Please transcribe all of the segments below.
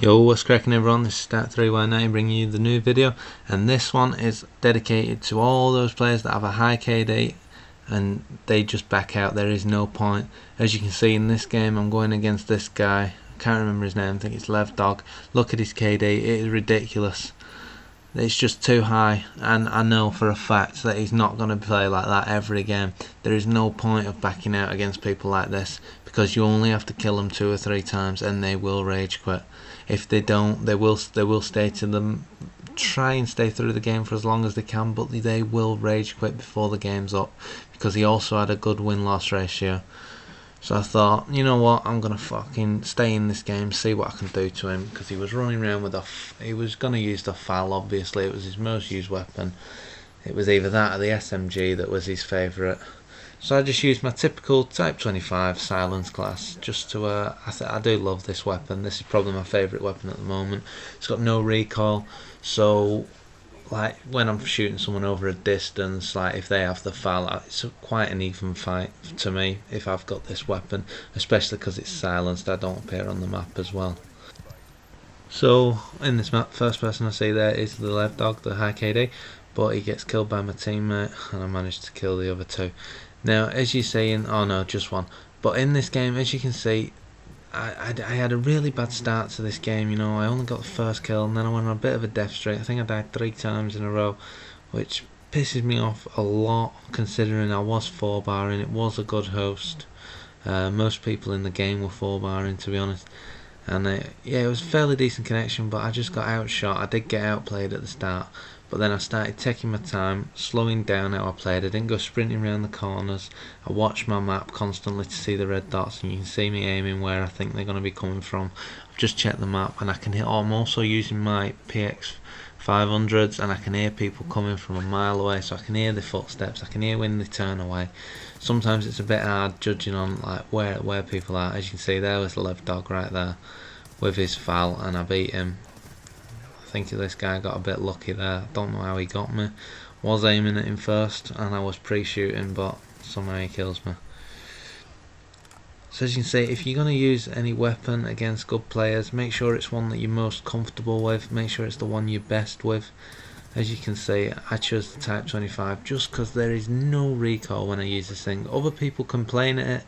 Yo, what's cracking everyone, this is Stat3Y90 bringing you the new video, and this one is dedicated to all those players that have a high KD and they just back out. There is no point. As you can see in this game, I'm going against this guy, I can't remember his name, I think it's Levdog. Look at his KD, it is ridiculous. It's just too high, and I know for a fact that he's not going to play like that every game. There is no point of backing out against people like this, because you only have to kill them 2 or 3 times and they will rage quit. If they don't, they will stay to them, try and stay through the game for as long as they can, but they will rage quit before the game's up, because he also had a good win-loss ratio. So I thought, you know what, I'm going to fucking stay in this game, see what I can do to him, because he was running around with he was going to use the FAL, obviously. It was his most used weapon. It was either that or the SMG that was his favourite. So I just used my typical Type 25 silence class, just to, I do love this weapon. This is probably my favourite weapon at the moment. It's got no recoil, so like when I'm shooting someone over a distance, like if they have the FAL, it's quite an even fight to me if I've got this weapon, especially because it's silenced. I don't appear on the map as well. So in this map, first person I see there is the Levdog, the high KD, but he gets killed by my teammate and I managed to kill the other 2. Now as you see oh no, just 1, but in this game, as you can see, I had a really bad start to this game. You know, I only got the first kill and then I went on a bit of a death streak. I think I died 3 times in a row, which pisses me off a lot considering I was 4-barring. It was a good host. Most people in the game were 4-barring, to be honest, and yeah, it was a fairly decent connection, but I just got outshot. I did get outplayed at the start, but then I started taking my time, slowing down how I played. I didn't go sprinting around the corners. I watched my map constantly to see the red dots, and you can see me aiming where I think they're going to be coming from. I've just checked the map and I can hear, I'm also using my PX 500s, and I can hear people coming from a mile away, so I can hear the footsteps, I can hear when they turn away. Sometimes it's a bit hard judging on like where people are. As you can see, there was the Levdog right there with his FAL, and I beat him. I think this guy got a bit lucky there. Don't know how he got me. Was aiming at him first and I was pre-shooting, but somehow he kills me. So as you can see, if you're going to use any weapon against good players, make sure it's one that you're most comfortable with. Make sure it's the one you're best with. As you can see, I chose the Type 25 just because there is no recoil when I use this thing. Other people complain at it,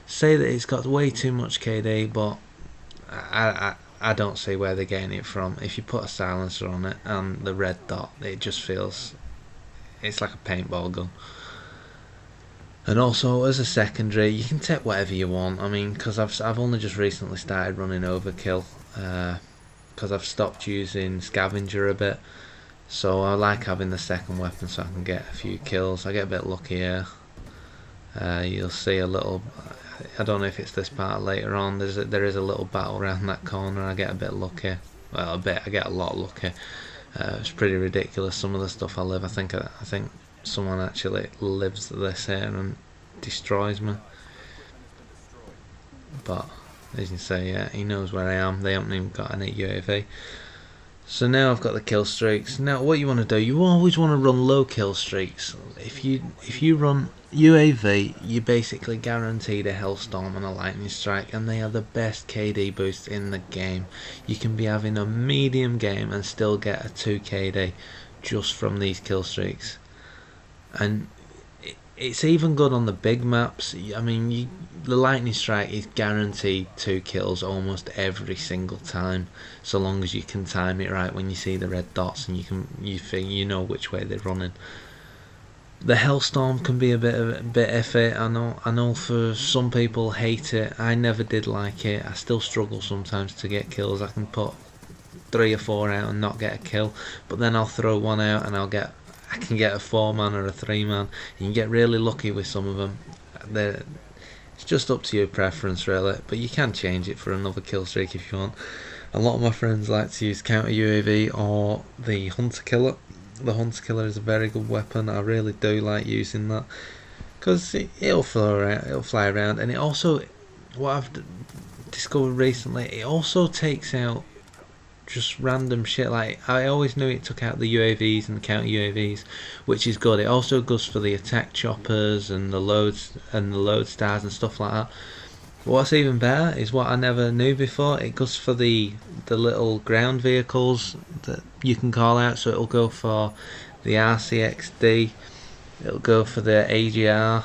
say that it's got way too much KD, but I don't see where they're getting it from. If you put a silencer on it and the red dot, it just feels, it's like a paintball gun. And also as a secondary, you can take whatever you want. I mean, because I've only just recently started running overkill, because I've stopped using scavenger a bit, so I like having the second weapon so I can get a few kills. I get a bit lucky here. You'll see a little, I don't know if it's this part later on, there is a little battle around that corner. I get a bit lucky. Well, I get a lot lucky. It's pretty ridiculous some of the stuff I live. I think someone actually lives this here and destroys me. But as you can see, yeah, he knows where I am. They haven't even got any UAV. So now I've got the kill streaks. Now what you want to do, you always want to run low kill streaks. If you run UAV, you basically guaranteed a Hellstorm and a Lightning Strike, and they are the best KD boost in the game. You can be having a medium game and still get a 2 KD just from these kill streaks. And it's even good on the big maps. I mean, the Lightning Strike is guaranteed 2 kills almost every single time, so long as you can time it right when you see the red dots and you know which way they're running. The Hellstorm can be a bit iffy. I know for some people hate it. I never did like it. I still struggle sometimes to get kills. I can put 3 or 4 out and not get a kill, but then I'll throw 1 out and I can get a 4-man or a 3-man. You can get really lucky with some of them. It's just up to your preference really, but you can change it for another kill streak if you want. A lot of my friends like to use counter UAV or the Hunter Killer. The Hunter Killer is a very good weapon. I really do like using that because it'll fly around, and it also, what I've discovered recently, it also takes out just random shit. Like, I always knew it took out the UAVs and the counter UAVs, which is good. It also goes for the attack choppers and the load stars and stuff like that. What's even better is what I never knew before. It goes for the little ground vehicles that you can call out. So it'll go for the RCXD, it'll go for the AGR.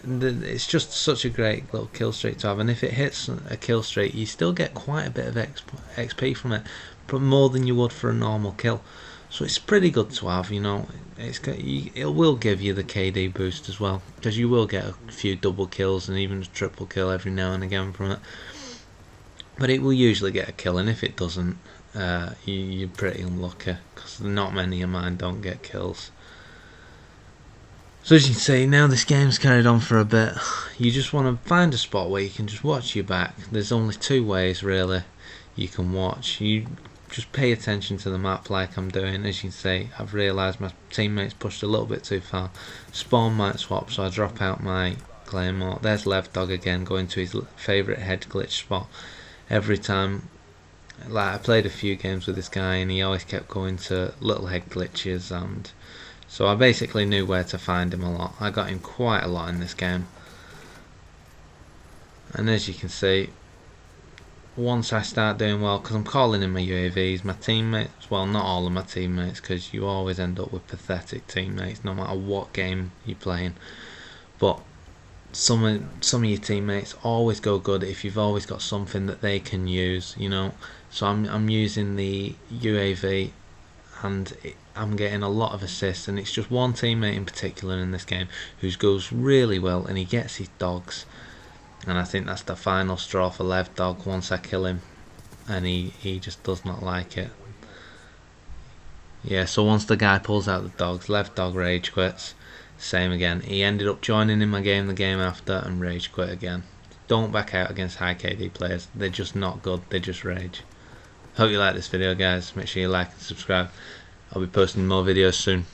It's just such a great little kill streak to have, and if it hits a kill streak you still get quite a bit of XP from it, but more than you would for a normal kill. So it's pretty good to have, you know. It will give you the KD boost as well, because you will get a few double kills and even a triple kill every now and again from it. But it will usually get a kill, and if it doesn't, you're pretty unlucky, because not many of mine don't get kills. So as you can see, now this game's carried on for a bit. You just want to find a spot where you can just watch your back. There's only two ways really you can watch. You just pay attention to the map like I'm doing. As you can see, I've realised my teammates pushed a little bit too far. Spawn might swap, so I drop out my Claymore. There's Levdog again, going to his favourite head glitch spot. Every time, like I played a few games with this guy and he always kept going to little head glitches, and so I basically knew where to find him a lot. I got him quite a lot in this game. And as you can see, once I start doing well, because I'm calling in my UAVs, my teammates, well not all of my teammates, because you always end up with pathetic teammates no matter what game you're playing, but some of your teammates always go good if you've always got something that they can use, you know. So I'm using the UAV and I'm getting a lot of assists, and it's just one teammate in particular in this game who goes really well and he gets his dogs, and I think that's the final straw for Levdog once I kill him, and he just does not like it. Yeah, so once the guy pulls out the dogs, Levdog rage quits. Same again, he ended up joining in my game the game after and rage quit again. Don't back out against high KD players, they're just not good, they just rage. Hope you like this video guys, make sure you like and subscribe. I'll be posting more videos soon.